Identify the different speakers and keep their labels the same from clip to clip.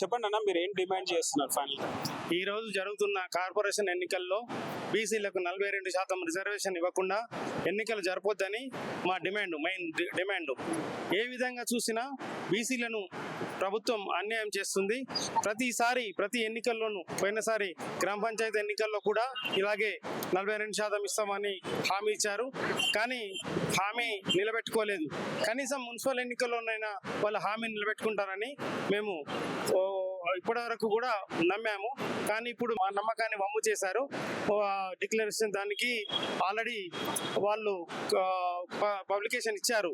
Speaker 1: చెప్పండి అన్న, మీరు ఏం డిమాండ్ చేస్తున్నారు ఫైనల్?
Speaker 2: ఈ రోజు జరుగుతున్న కార్పొరేషన్ ఎన్నికల్లో బీసీలకు 42% రిజర్వేషన్ ఇవ్వకుండా ఎన్నికలు జరపొద్దని మా మెయిన్ డిమాండ్. ఏ విధంగా చూసినా బీసీలను ప్రభుత్వం అన్యాయం చేస్తుంది. ప్రతి ఎన్నికల్లోనూ, పోయినసారి గ్రామ పంచాయతీ ఎన్నికల్లో కూడా ఇలాగే 42% ఇస్తామని హామీ ఇచ్చారు, కానీ హామీ నిలబెట్టుకోలేదు. కనీసం మున్సిపల్ ఎన్నికల్లోనైనా వాళ్ళ హామీ నిలబెట్టుకుంటారని మేము ఇప్పటి వరకు కూడా నమ్మాము. కానీ ఇప్పుడు మా నమ్మకాన్ని వమ్ము చేశారు. డిక్లరేషన్ దానికి ఆల్రెడీ వాళ్ళు పబ్లికేషన్ ఇచ్చారు,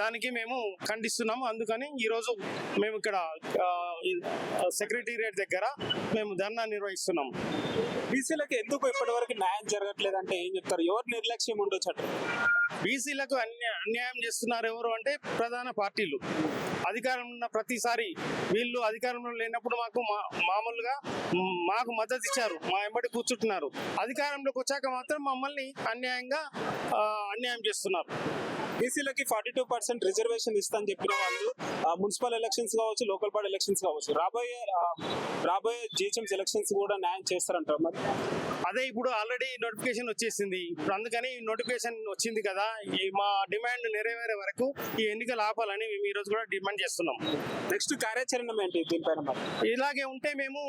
Speaker 2: దానికి మేము ఖండిస్తున్నాము. అందుకని ఈరోజు మేము ఇక్కడ సెక్రటేరియట్ దగ్గర మేము ధర్నా నిర్వహిస్తున్నాం.
Speaker 1: బీసీలకు ఎందుకు ఇప్పటి వరకు న్యాయం జరగట్లేదు అంటే ఏం చెప్తారు? ఎవరు నిర్లక్ష్యం ఉండొచ్చు అట్లా?
Speaker 2: బీసీలకు అన్యాయం చేస్తున్నారు ఎవరు అంటే ప్రధాన పార్టీలు. అధికారం ఉన్న ప్రతిసారి వీళ్ళు అధికారంలో లేనప్పుడు మామూలుగా మాకు మద్దతు ఇచ్చారు, మా వెంబడి కూర్చుంటున్నారు. అధికారంలోకి వచ్చాక మాత్రం మమ్మల్ని అన్యాయం చేస్తున్నారు.
Speaker 1: బీసీలకి 42% రిజర్వేషన్ ఇస్తామని చెప్పిన వాళ్ళు మున్సిపల్ ఎలక్షన్స్ కావచ్చు, లోకల్ బాడీ ఎలక్షన్స్ కావచ్చు, రాబోయే జిహెచ్ఎంసీ ఎలక్షన్స్ కూడా న్యాయం చేస్తారంటారు. మరి
Speaker 2: అదే ఇప్పుడు ఆల్రెడీ నోటిఫికేషన్ వచ్చేసింది. ఇప్పుడు అందుకని నోటిఫికేషన్ వచ్చింది కదా, మా డిమాండ్ నెరవేరే వరకు ఈ ఎన్నికలు ఆపాలని మేము ఈ రోజు కూడా డిమాండ్ చేస్తున్నాం.
Speaker 1: నెక్స్ట్ కార్యాచరణ ఏంటి దీనిపైన? మరి
Speaker 2: ఇలాగే ఉంటే మేము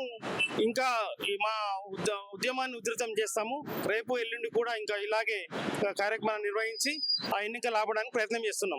Speaker 2: ఇంకా మా ఉద్యమాన్ని ఉధృతం చేస్తాము. రేపు ఎల్లుండి కూడా ఇంకా ఇలాగే కార్యక్రమాన్ని నిర్వహించి ఆ ఎన్నికలు ఆపడానికి ప్రయత్నం చేస్తున్నాం.